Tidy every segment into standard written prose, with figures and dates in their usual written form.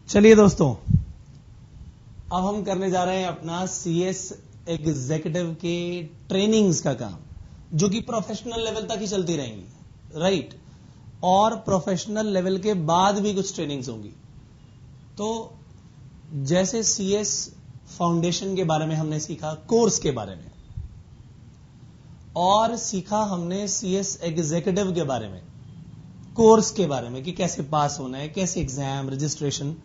चलिए दोस्तों, अब हम करने जा रहे हैं अपना सीएस एग्जीक्यूटिव के ट्रेनिंग्स का काम, जो कि प्रोफेशनल लेवल तक ही चलती रहेंगी, राइट। और प्रोफेशनल लेवल के बाद भी कुछ ट्रेनिंग्स होंगी। तो जैसे सीएस फाउंडेशन के बारे में हमने सीखा, कोर्स के बारे में, और सीखा हमने सीएस एग्जीक्यूटिव के बारे में, कोर्स के बारे में कि कैसे पास होना है, कैसे एग्जाम, रजिस्ट्रेशन।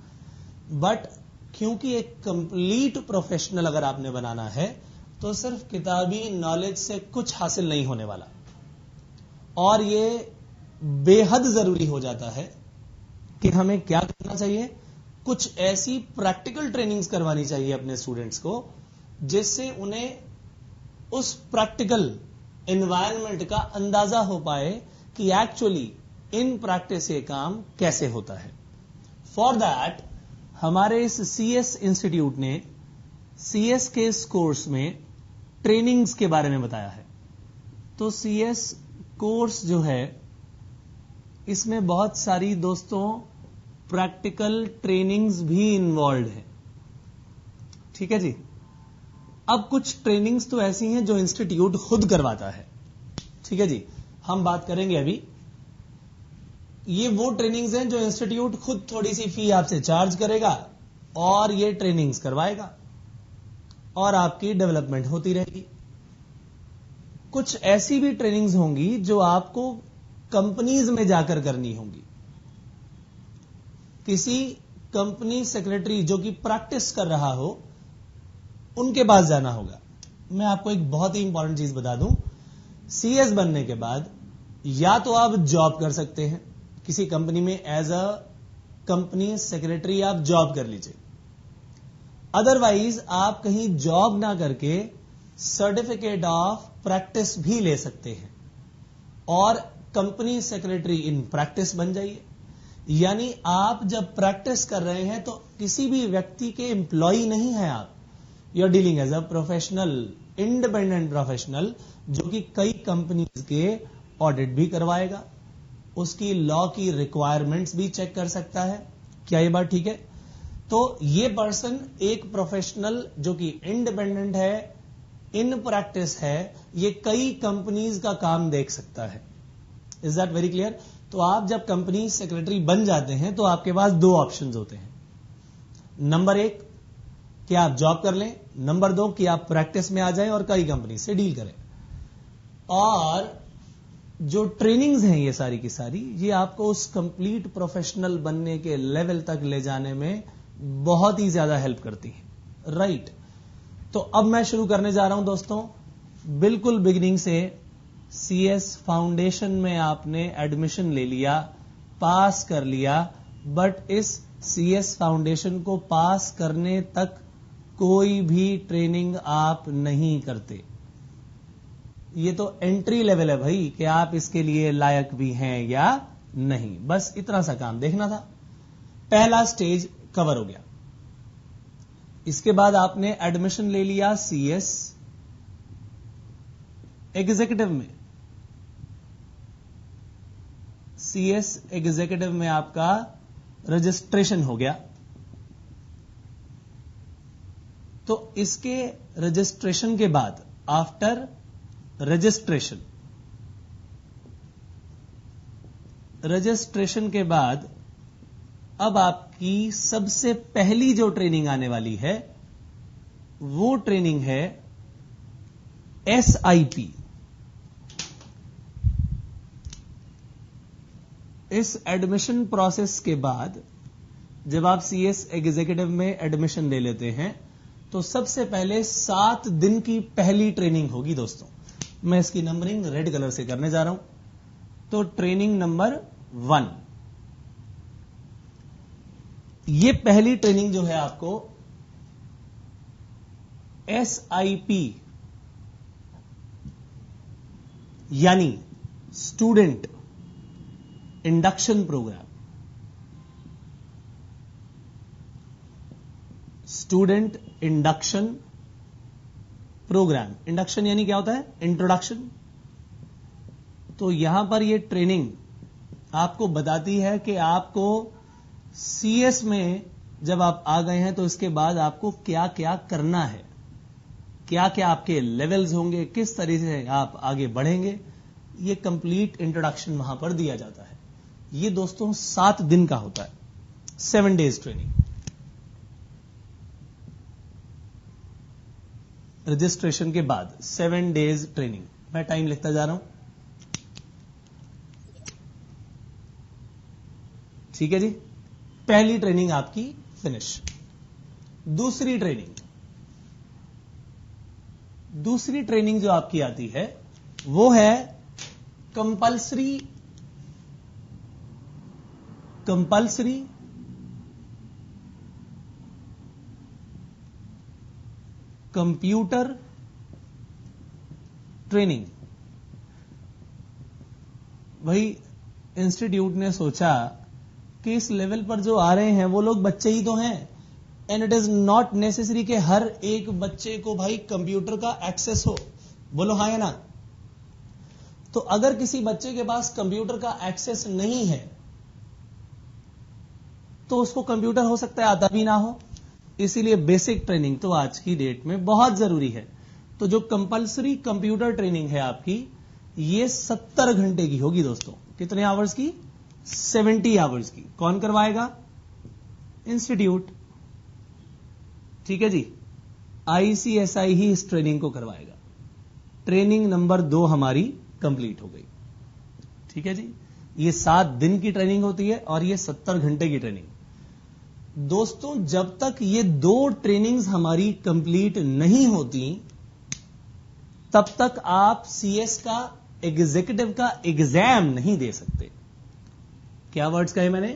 बट क्योंकि एक कंप्लीट प्रोफेशनल अगर आपने बनाना है तो सिर्फ किताबी नॉलेज से कुछ हासिल नहीं होने वाला, और ये बेहद जरूरी हो जाता है कि हमें क्या करना चाहिए, कुछ ऐसी प्रैक्टिकल ट्रेनिंग्स करवानी चाहिए अपने स्टूडेंट्स को जिससे उन्हें उस प्रैक्टिकल एनवायरनमेंट का अंदाजा हो पाए कि एक्चुअली इन प्रैक्टिस ये काम कैसे होता है। फॉर दैट हमारे इस सीएस इंस्टीट्यूट ने सीएस के इस कोर्स में ट्रेनिंग्स के बारे में बताया है। तो सीएस कोर्स जो है इसमें बहुत सारी दोस्तों प्रैक्टिकल ट्रेनिंग्स भी इन्वॉल्व है, ठीक है जी। अब कुछ ट्रेनिंग्स तो ऐसी हैं जो इंस्टीट्यूट खुद करवाता है, ठीक है जी। हम बात करेंगे अभी, ये वो ट्रेनिंग्स हैं जो इंस्टीट्यूट खुद थोड़ी सी फी आपसे चार्ज करेगा और ये ट्रेनिंग्स करवाएगा और आपकी डेवलपमेंट होती रहेगी। कुछ ऐसी भी ट्रेनिंग्स होंगी जो आपको कंपनीज में जाकर करनी होंगी। किसी कंपनी सेक्रेटरी जो कि प्रैक्टिस कर रहा हो उनके पास जाना होगा। मैं आपको एक बहुत ही इंपॉर्टेंट चीज बता दूं, सीएस बनने के बाद या तो आप जॉब कर सकते हैं किसी कंपनी में, एज अ कंपनी सेक्रेटरी आप जॉब कर लीजिए। अदरवाइज आप कहीं जॉब ना करके सर्टिफिकेट ऑफ प्रैक्टिस भी ले सकते हैं और कंपनी सेक्रेटरी इन प्रैक्टिस बन जाइए। यानी आप जब प्रैक्टिस कर रहे हैं तो किसी भी व्यक्ति के एम्प्लॉय नहीं है आप, you are dealing as a professional, independent professional, जो कि कई कंपनीज के ऑडिट भी करवाएगा, उसकी लॉ की रिक्वायरमेंट्स भी चेक कर सकता है। क्या ये बात ठीक है? तो ये पर्सन एक प्रोफेशनल जो कि इंडिपेंडेंट है, इन प्रैक्टिस है, ये कई कंपनीज का काम देख सकता है। Is that very clear? तो आप जब कंपनी सेक्रेटरी बन जाते हैं तो आपके पास दो ऑप्शंस होते हैं। नंबर एक कि आप जॉब कर लें, नंबर दो कि आप प्रैक्टिस में आ जाएं और कई कंपनी से डील करें। और जो ट्रेनिंग्स हैं ये सारी की सारी, ये आपको उस कंप्लीट प्रोफेशनल बनने के लेवल तक ले जाने में बहुत ही ज्यादा हेल्प करती है, राइट। तो अब मैं शुरू करने जा रहा हूं दोस्तों, बिल्कुल बिगिनिंग से। सीएस फाउंडेशन में आपने एडमिशन ले लिया, पास कर लिया, बट इस सीएस फाउंडेशन को पास करने तक कोई भी ट्रेनिंग आप नहीं करते। ये तो एंट्री लेवल है भाई कि आप इसके लिए लायक भी हैं या नहीं, बस इतना सा काम देखना था। पहला स्टेज कवर हो गया। इसके बाद आपने एडमिशन ले लिया सीएस एग्जीक्यूटिव में। सीएस एग्जीक्यूटिव में आपका रजिस्ट्रेशन हो गया। तो इसके रजिस्ट्रेशन के बाद, आफ्टर रजिस्ट्रेशन के बाद अब आपकी सबसे पहली जो ट्रेनिंग आने वाली है वो ट्रेनिंग है एसआईपी। इस एडमिशन प्रोसेस के बाद जब आप सीएस एग्जीक्यूटिव में एडमिशन ले लेते हैं तो सबसे पहले 7 दिन की पहली ट्रेनिंग होगी दोस्तों। मैं इसकी नंबरिंग रेड कलर से करने जा रहा हूं। तो ट्रेनिंग नंबर 1, ये पहली ट्रेनिंग जो है आपको एसआईपी यानी student induction programme. Student induction programme. Induction यानी क्या होता है? इंट्रोडक्शन। तो यहां पर यह ट्रेनिंग आपको बताती है कि आपको सीएस में जब आप आ गए हैं तो इसके बाद आपको क्या क्या करना है, क्या क्या आपके लेवल्स होंगे, किस तरीके से आप आगे बढ़ेंगे, ये कंप्लीट इंट्रोडक्शन वहां पर दिया जाता है। ये दोस्तों 7 दिन का होता है, 7 डेज ट्रेनिंग। रजिस्ट्रेशन के बाद 7 डेज ट्रेनिंग। मैं टाइम लिखता जा रहा हूं, ठीक है जी। पहली ट्रेनिंग आपकी फिनिश। दूसरी ट्रेनिंग जो आपकी आती है वो है कंपल्सरी कंप्यूटर ट्रेनिंग। भाई इंस्टीट्यूट ने सोचा कि इस लेवल पर जो आ रहे हैं वो लोग बच्चे ही तो हैं, and it is not necessary कि हर एक बच्चे को भाई कंप्यूटर का एक्सेस हो। बोलो हाँ या ना। तो अगर किसी बच्चे के पास कंप्यूटर का एक्सेस नहीं है तो उसको कंप्यूटर हो सकता है आता भी ना हो, इसीलिए बेसिक ट्रेनिंग तो आज की डेट में बहुत जरूरी है। तो जो कंपल्सरी कंप्यूटर ट्रेनिंग है आपकी, ये 70 घंटे की होगी दोस्तों। कितने आवर्स की? 70 आवर्स की। कौन करवाएगा? इंस्टीट्यूट, ठीक है जी। आईसीएसआई ही इस ट्रेनिंग को करवाएगा। ट्रेनिंग नंबर 2 हमारी कंप्लीट हो गई, ठीक है जी। ये 7 दिन की ट्रेनिंग होती है और ये 70 घंटे की ट्रेनिंग। दोस्तों जब तक ये 2 ट्रेनिंग्स हमारी कंप्लीट नहीं होती तब तक आप सीएस का एग्जीक्यूटिव का एग्जाम नहीं दे सकते। क्या वर्ड्स कहे मैंने?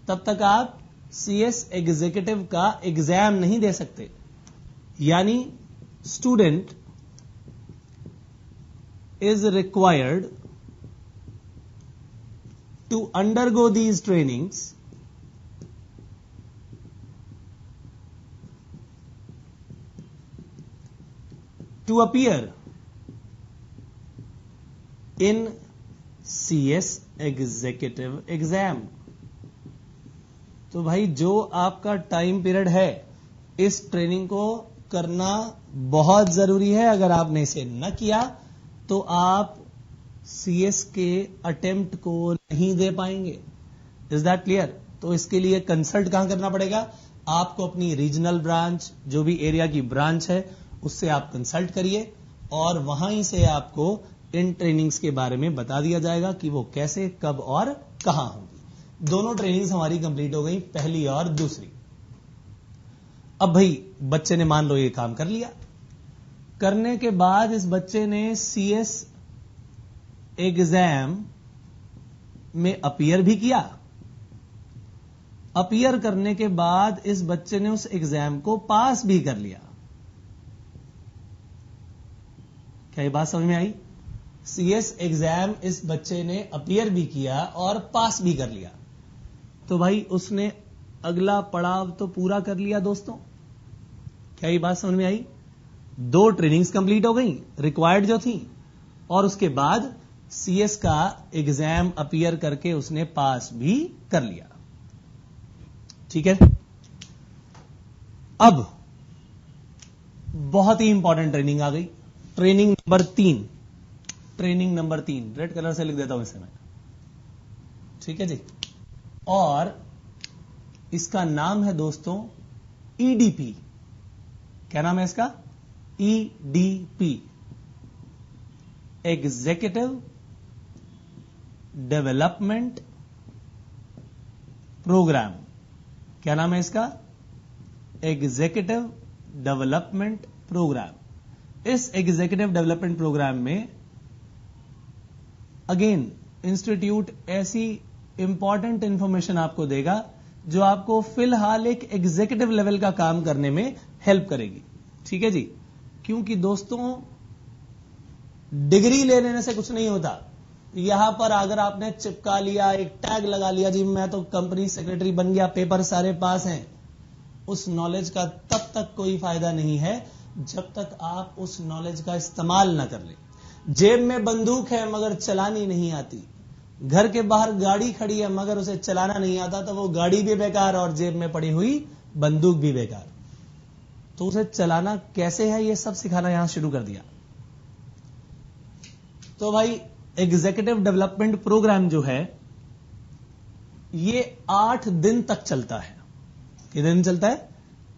तब तक आप सीएस एग्जीक्यूटिव का एग्जाम नहीं दे सकते। यानी student is required to undergo these trainings to appear in CS executive exam। तो भाई जो आपका टाइम पीरियड है इस ट्रेनिंग को करना बहुत जरूरी है। अगर आपने इसे न किया तो आप सीएस के अटेम्प्ट को नहीं दे पाएंगे। Is that clear? तो इसके लिए कंसल्ट कहां करना पड़ेगा? आपको अपनी रीजनल ब्रांच, जो भी एरिया की ब्रांच है, उससे आप कंसल्ट करिए और वहां ही से आपको इन ट्रेनिंग्स के बारे में बता दिया जाएगा कि वो कैसे, कब और कहां होंगी। दोनों ट्रेनिंग्स हमारी कंप्लीट हो गई, पहली और दूसरी। अब भाई बच्चे ने मान लो ये काम कर लिया, करने के बाद इस बच्चे ने सीएस एग्जाम में अपीयर भी किया। अपीयर करने के बाद इस बच्चे ने उस एग्जाम को पास भी कर लिया। क्या ये बात समझ में आई? सीएस एग्जाम इस बच्चे ने अपीयर भी किया और पास भी कर लिया। तो भाई उसने अगला पड़ाव तो पूरा कर लिया दोस्तों। क्या ये बात समझ में आई? 2 ट्रेनिंग्स कंप्लीट हो गई रिक्वायर्ड जो थी, और उसके बाद सीएस का एग्जाम अपीयर करके उसने पास भी कर लिया। ठीक है। अब बहुत ही इंपॉर्टेंट ट्रेनिंग आ गई, training number 3। Training number 3 red colour से लिख देता हूं इसे मैं, ठीक है जी। और इसका नाम है दोस्तों ईडीपी। क्या नाम है इसका? EDP, executive development programme. क्या नाम है इसका? Executive development programme. इस एग्जीक्यूटिव डेवलपमेंट प्रोग्राम में अगेन इंस्टीट्यूट ऐसी इंपॉर्टेंट इंफॉर्मेशन आपको देगा जो आपको फिलहाल एक एग्जीक्यूटिव लेवल का काम करने में हेल्प करेगी। ठीक है जी। क्योंकि दोस्तों डिग्री ले लेने से कुछ नहीं होता। यहां पर अगर आपने चिपका लिया, एक टैग लगा लिया, जी मैं तो कंपनी सेक्रेटरी बन गया, पेपर सारे पास हैं, उस नॉलेज का तब तक कोई फायदा नहीं है जब तक आप उस नॉलेज का इस्तेमाल ना कर ले। जेब में बंदूक है मगर चलानी नहीं आती, घर के बाहर गाड़ी खड़ी है मगर उसे चलाना नहीं आता तो वो गाड़ी भी बेकार और जेब में पड़ी हुई बंदूक भी बेकार। तो उसे चलाना कैसे है ये सब सिखाना यहां शुरू कर दिया। तो भाई एग्जीक्यूटिव डेवलपमेंट प्रोग्राम जो है ये 8 दिन तक चलता है। कितने दिन चलता है?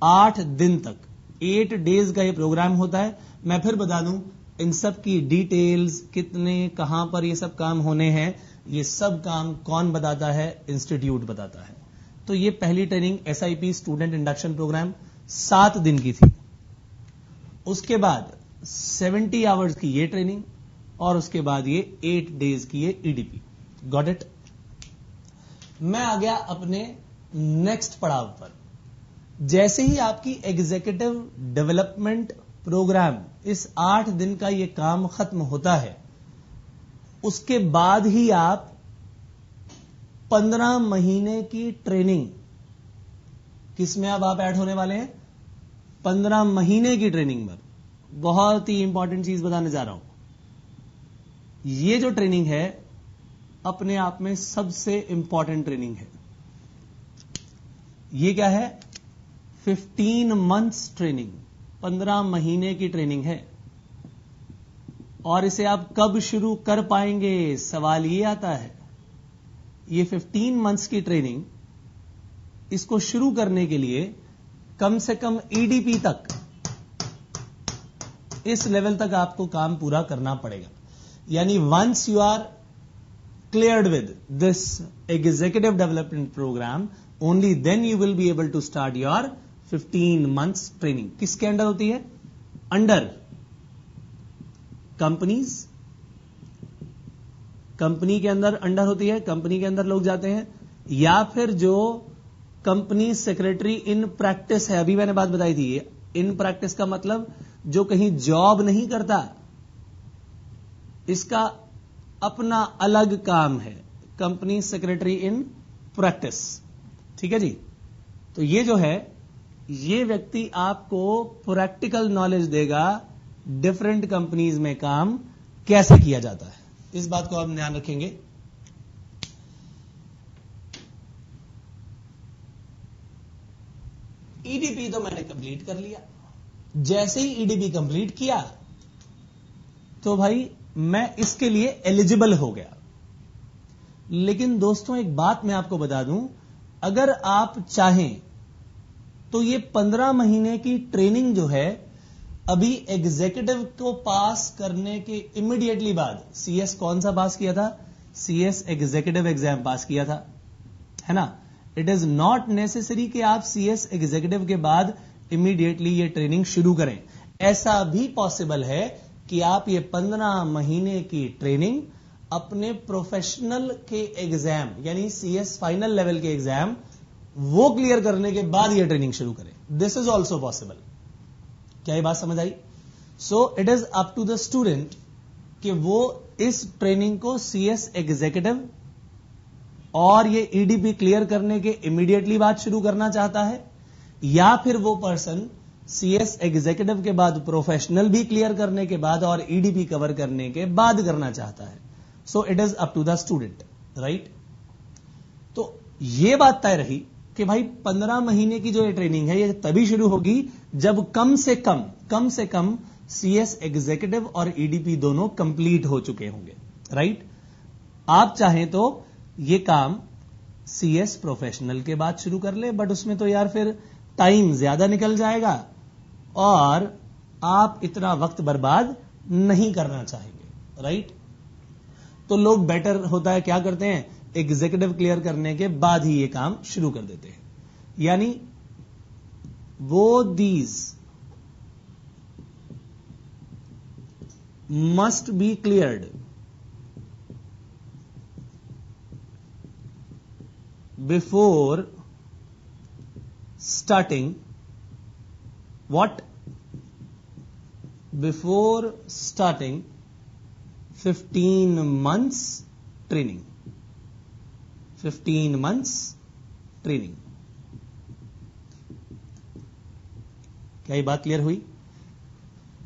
8 दिन तक, 8 डेज का ये प्रोग्राम होता है। मैं फिर बता दूं इन सब की डिटेल्स, कितने कहां पर ये सब काम होने हैं, ये सब काम कौन बताता है? इंस्टीट्यूट बताता है। तो ये पहली training SIP student induction programme 7 दिन की थी। उसके बाद 70 आवर्स की ये ट्रेनिंग और उसके बाद ये 8 डेज की ये EDP। Got it? मैं आ गया अपने नेक्स्ट पड़ाव पर। जैसे ही आपकी एग्जीक्यूटिव डेवलपमेंट प्रोग्राम इस 8 दिन का ये काम खत्म होता है, उसके बाद ही आप 15 महीने की ट्रेनिंग, किसमें अब आप ऐड होने वाले हैं? 15 महीने की ट्रेनिंग में। बहुत ही इंपॉर्टेंट चीज बताने जा रहा हूं। ये जो ट्रेनिंग है अपने आप में सबसे इंपॉर्टेंट ट्रेनिंग है। ये क्या है? 15 मंथ्स ट्रेनिंग, 15 महीने की ट्रेनिंग है। और इसे आप कब शुरू कर पाएंगे? सवाल ये आता है। ये 15 मंथ्स की ट्रेनिंग, इसको शुरू करने के लिए कम से कम EDP तक, इस लेवल तक आपको काम पूरा करना पड़ेगा। यानी once you are cleared with this executive development program, only then you will be able to start your 15 months training. किसके अंडर होती है? अंडर कंपनीज, कंपनी के अंदर होती है, कंपनी के अंदर लोग जाते हैं, या फिर जो कंपनी सेक्रेटरी इन प्रैक्टिस है। अभी मैंने बात बताई थी, इन प्रैक्टिस का मतलब जो कहीं जॉब नहीं करता, इसका अपना अलग काम है, कंपनी सेक्रेटरी इन प्रैक्टिस। ठीक है जी? तो ये जो है, ये व्यक्ति आपको प्रैक्टिकल नॉलेज देगा डिफरेंट कंपनीज में काम कैसे किया जाता है। इस बात को आप ध्यान रखेंगे। EDP तो मैंने कंप्लीट कर लिया। जैसे ही EDP कंप्लीट किया तो भाई मैं इसके लिए एलिजिबल हो गया। लेकिन दोस्तों एक बात मैं आपको बता दूं, अगर आप चाहें तो ये 15 महीने की ट्रेनिंग जो है, अभी एग्जीक्यूटिव को पास करने के इमीडिएटली बाद, CS कौन सा पास किया था? CS एग्जीक्यूटिव एग्जाम पास किया था, है ना? इट इज नॉट नेसेसरी कि आप CS एग्जीक्यूटिव के बाद इमीडिएटली ये ट्रेनिंग शुरू करें। ऐसा भी पॉसिबल है कि आप ये 15 महीने की ट्रेनिंग अपने प्रोफेशनल के एग्जाम, यानी CS फाइनल लेवल के एग्जाम, वो क्लियर करने के बाद ये ट्रेनिंग शुरू करें। This is also possible. क्या ये बात समझ आई? So it is up to the student कि वो इस ट्रेनिंग को CS एग्जीक्यूटिव और ये EDP क्लियर करने के इमीडिएटली बाद शुरू करना चाहता है, या फिर वो पर्सन CS एग्जीक्यूटिव के बाद प्रोफेशनल भी क्लियर करने के बाद और EDP कवर करने के बाद करना चाहता है। So it is up to the student, right? तो ये बात तय रही कि भाई 15 महीने की जो ये ट्रेनिंग है, ये तभी शुरू होगी जब कम से कम CS एग्जीक्यूटिव और EDP दोनों कंप्लीट हो चुके होंगे, राइट? आप चाहें तो ये काम CS प्रोफेशनल के बाद शुरू कर ले, बट उसमें तो यार फिर टाइम ज्यादा निकल जाएगा और आप इतना वक्त बर्बाद नहीं करना चाहेंगे, राइट? तो लोग बेटर होता है क्या करते हैं, एग्जीक्यूटिव क्लियर करने के बाद ही ये काम शुरू कर देते हैं। यानी वो these must be cleared before starting what? Before starting 15 months training. 15 months training. क्या ये बात क्लियर हुई?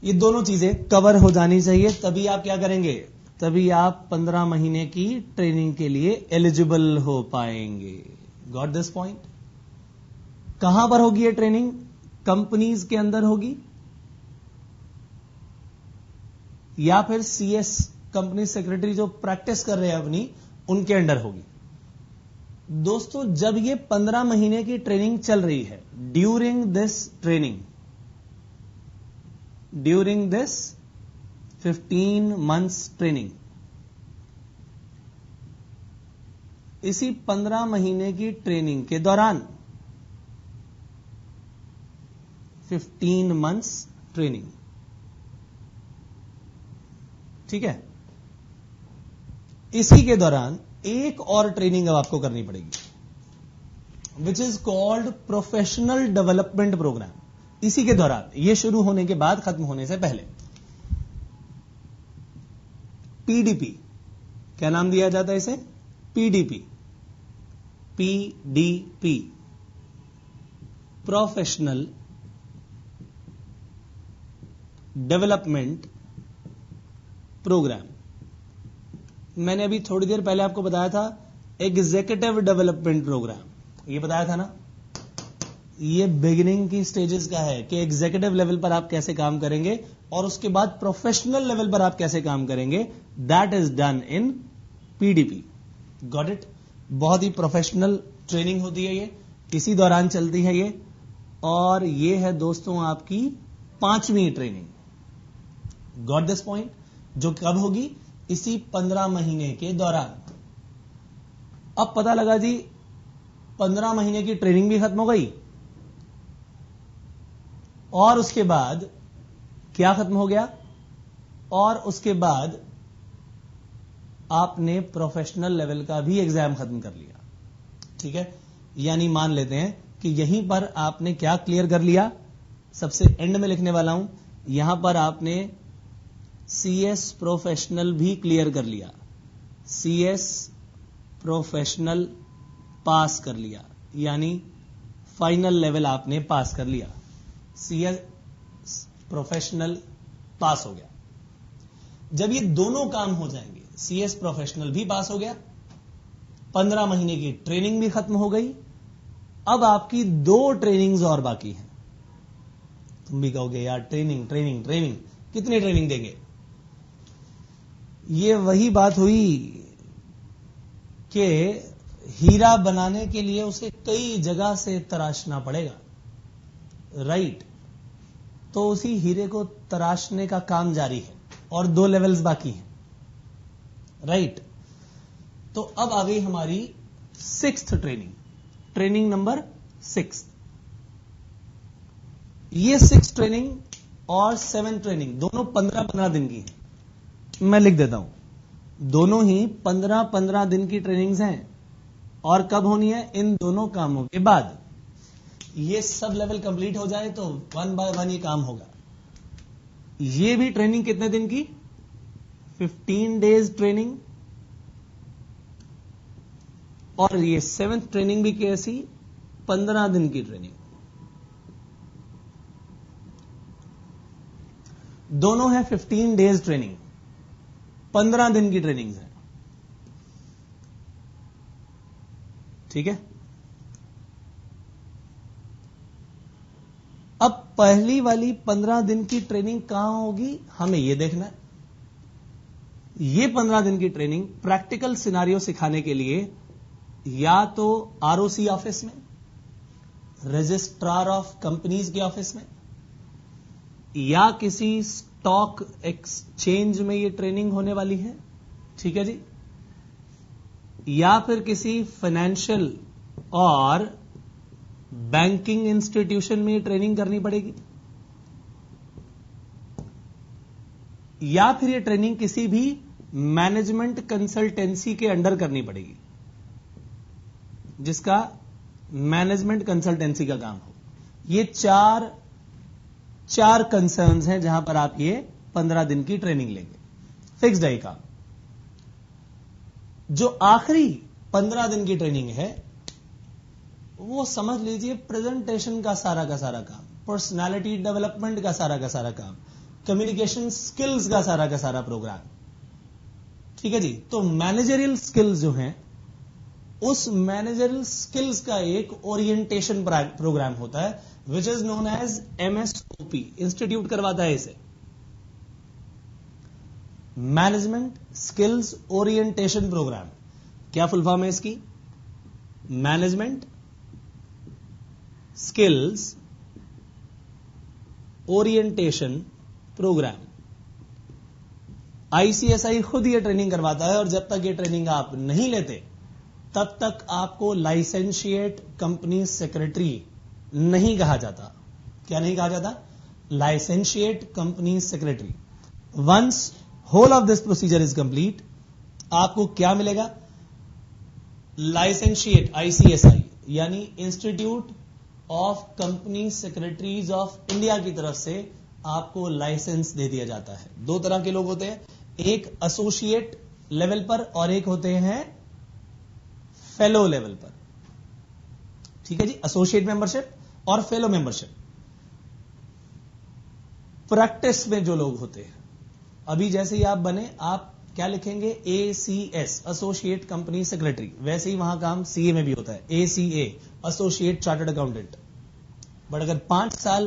ये दोनों चीजें कवर हो जानी चाहिए, तभी आप क्या करेंगे, तभी आप 15 महीने की ट्रेनिंग के लिए एलिजिबल हो पाएंगे। Got this point? कहां पर होगी ये ट्रेनिंग? कंपनीज के अंदर होगी या फिर सीएस कंपनी सेक्रेटरी जो प्रैक्टिस कर रहे हैं अपनी, उनके अंडर होगी। दोस्तों, जब ये 15 महीने की ट्रेनिंग चल रही है, ड्यूरिंग दिस 15 months ट्रेनिंग, इसी 15 महीने की ट्रेनिंग के दौरान 15 months ट्रेनिंग, ठीक है, इसी के दौरान एक और ट्रेनिंग अब आपको करनी पड़ेगी, which is called professional development programme. इसी के दौरान, यह शुरू होने के बाद, खत्म होने से पहले, पीडीपी, क्या नाम दिया जाता है इसे? PDP, professional development programme. मैंने अभी थोड़ी देर पहले आपको बताया था एग्जीक्यूटिव डेवलपमेंट प्रोग्राम, ये बताया था ना। ये बिगिनिंग की स्टेजेस का है कि एग्जीक्यूटिव लेवल पर आप कैसे काम करेंगे और उसके बाद प्रोफेशनल लेवल पर आप कैसे काम करेंगे। That is done in PDP. Got it? बहुत ही प्रोफेशनल ट्रेनिंग होती है ये, इसी दौरान चलती है ये, और ये है दोस्तों आपकी 5वीं ट्रेनिंग। Got this point? जो कब होगी? इसी 15 महीने के दौरान। अब पता लगा जी 15 महीने की ट्रेनिंग भी खत्म हो गई और उसके बाद क्या खत्म हो गया? और उसके बाद आपने प्रोफेशनल लेवल का भी एग्जाम खत्म कर लिया, ठीक है। यानी मान लेते हैं कि यहीं पर आपने क्या क्लियर कर लिया, सबसे एंड में लिखने वाला हूं, यहां पर आपने सीएस प्रोफेशनल भी क्लियर कर लिया, सीएस प्रोफेशनल पास कर लिया, यानी फाइनल लेवल आपने पास कर लिया, सीएस प्रोफेशनल पास हो गया। जब ये दोनों काम हो जाएंगे, सीएस प्रोफेशनल भी पास हो गया, 15 महीने की ट्रेनिंग भी खत्म हो गई, अब आपकी 2 ट्रेनिंग्स और बाकी हैं। तुम भी कहोगे यार ट्रेनिंग ट्रेनिंग ट्रेनिंग, कितनी ट्रेनिंग देंगे? ये वही बात हुई कि हीरा बनाने के लिए उसे कई जगह से तराशना पड़ेगा, राइट? तो उसी हीरे को तराशने का काम जारी है और 2 लेवल्स बाकी हैं, राइट? तो अब आ गई हमारी 6th ट्रेनिंग, ट्रेनिंग नंबर 6। ये 6 ट्रेनिंग और 7 ट्रेनिंग दोनों 15-15 दिन की है। मैं लिख देता हूं, दोनों ही 15-15 दिन की ट्रेनिंग्स हैं। और कब होनी है? इन दोनों कामों के बाद। ये सब लेवल कंप्लीट हो जाए तो 1 बाय 1 ये काम होगा। ये भी ट्रेनिंग कितने दिन की? 15 डेज ट्रेनिंग। और ये 7th ट्रेनिंग भी कैसी? 15 दिन की ट्रेनिंग। दोनों है 15 डेज ट्रेनिंग, 15 दिन की ट्रेनिंग है, ठीक है। अब पहली वाली 15 दिन की ट्रेनिंग कहां होगी, हमें यह देखना है। यह 15 दिन की ट्रेनिंग प्रैक्टिकल सिनारियो सिखाने के लिए या तो आरओसी ऑफिस में, रजिस्ट्रार ऑफ कंपनीज के ऑफिस में, या किसी स्टॉक एक्सचेंज में ये ट्रेनिंग होने वाली है, ठीक है जी, या फिर किसी फाइनेंशियल और बैंकिंग इंस्टीट्यूशन में ये ट्रेनिंग करनी पड़ेगी, या फिर ये ट्रेनिंग किसी भी मैनेजमेंट कंसल्टेंसी के अंडर करनी पड़ेगी जिसका मैनेजमेंट कंसल्टेंसी का काम हो। ये चार कंसर्न्स हैं जहां पर आप ये 15 दिन की ट्रेनिंग लेंगे, फिक्स्ड है काम। जो आखिरी 15 दिन की ट्रेनिंग है वो समझ लीजिए प्रेजेंटेशन का सारा काम, पर्सनालिटी डेवलपमेंट का सारा काम, कम्युनिकेशन स्किल्स का सारा प्रोग्राम, ठीक है जी। तो मैनेजरियल स्किल्स जो हैं, उस मैनेजरियल स्किल्स का एक ओरिएंटेशन प्रोग्राम होता है which is known as MSOP। Institute करवाता है इसे, मैनेजमेंट स्किल्स ओरिएंटेशन प्रोग्राम। क्या फुल फॉर्म है इसकी? Management skills orientation programme. ICSI खुद ये ट्रेनिंग करवाता है, और जब तक ये ट्रेनिंग आप नहीं लेते तब तक आपको लाइसेंशिएट कंपनी सेक्रेटरी नहीं कहा जाता। क्या नहीं कहा जाता? Licentiate company secretary. Once whole of this procedure is complete, आपको क्या मिलेगा? लाइसेंशिएट ICSI यानी Institute of Company Secretaries of India की तरफ से आपको लाइसेंस दे दिया जाता है। दो तरह के लोग होते हैं, एक एसोसिएट लेवल पर और एक होते हैं फेलो लेवल पर। ठीक है जी, एसोसिएट मेंबरशिप और फेलो मेंबरशिप। प्रैक्टिस में जो लोग होते हैं, अभी जैसे ही आप बने, आप क्या लिखेंगे? ACS associate company secretary. वैसे ही वहां काम CA में भी होता है, ACA associate chartered accountant. But अगर 5 साल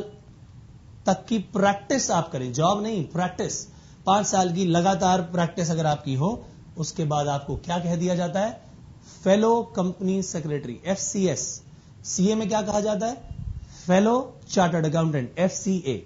तक की प्रैक्टिस आप करें, जॉब नहीं, प्रैक्टिस, 5 साल की लगातार प्रैक्टिस अगर आपकी हो, उसके बाद आपको क्या कह दिया जाता है? Fellow company secretary, FCS। CA में क्या कहा जाता है? Fellow chartered accountant, FCA।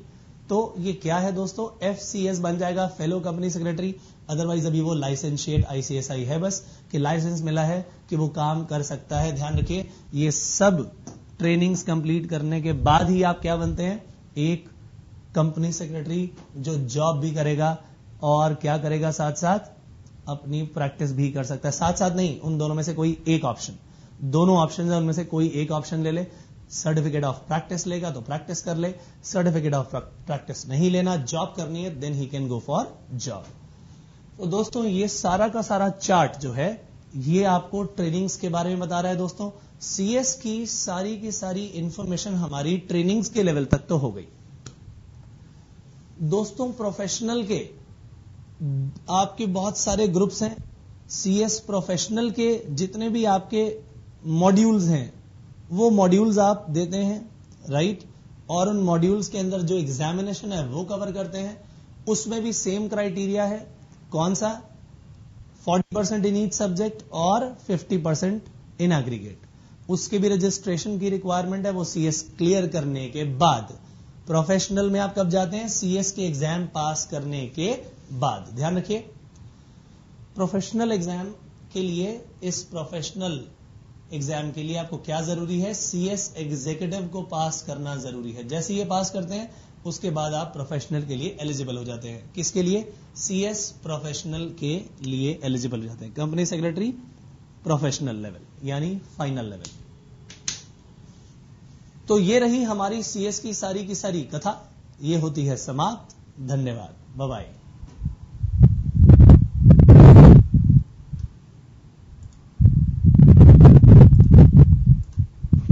तो ये क्या है दोस्तों? FCS बन जाएगा, फेलो कंपनी सेक्रेटरी। अदरवाइज अभी वो लाइसेंशिएट ICSI है, बस कि लाइसेंस मिला है कि वो काम कर सकता है। ध्यान रखिए, ये सब ट्रेनिंग्स कंप्लीट करने के बाद ही आप क्या बनते हैं? एक कंपनी सेक्रेटरी, जो जॉब भी करेगा और क्या करेगा? साथ साथ अपनी प्रैक्टिस भी कर सकता है। साथ साथ नहीं, उन दोनों में से कोई एक ऑप्शन, दोनों ऑप्शन है, उनमें से कोई एक ऑप्शन ले ले। सर्टिफिकेट ऑफ प्रैक्टिस लेगा तो प्रैक्टिस कर ले, सर्टिफिकेट ऑफ प्रैक्टिस नहीं लेना, जॉब करनी है, देन ही कैन गो फॉर जॉब। तो दोस्तों, ये सारा का सारा चार्ट जो है, ये आपको ट्रेनिंग्स के बारे में बता रहा है। दोस्तों, CS की सारी इंफॉर्मेशन हमारी ट्रेनिंग्स के लेवल तक तो हो गई। दोस्तों, प्रोफेशनल के आपके बहुत सारे ग्रुप्स हैं। CS प्रोफेशनल के जितने भी आपके मॉड्यूल्स हैं, वो मॉड्यूल्स आप देते हैं, राइट? और उन मॉड्यूल्स के अंदर जो एग्जामिनेशन है वो कवर करते हैं। उसमें भी सेम क्राइटेरिया है। कौन सा? 40% इन ईच सब्जेक्ट और 50% इन एग्रीगेट। उसके भी रजिस्ट्रेशन की रिक्वायरमेंट है, वो CS क्लियर करने के बाद। प्रोफेशनल में आप कब जाते हैं? CS के एग्जाम पास करने के बाद। ध्यान रखिए, प्रोफेशनल एग्जाम के लिए, इस प्रोफेशनल एग्जाम के लिए आपको क्या जरूरी है? CS एग्जीक्यूटिव को पास करना जरूरी है। जैसे ये पास करते हैं, उसके बाद आप प्रोफेशनल के लिए एलिजिबल हो जाते हैं। किसके लिए? CS प्रोफेशनल के लिए एलिजिबल हो जाते हैं। कंपनी सेक्रेटरी प्रोफेशनल लेवल यानी फाइनल लेवल। तो ये रही हमारी CS की सारी कथा। ये होती है समाप्त। धन्यवाद, बाय बाय।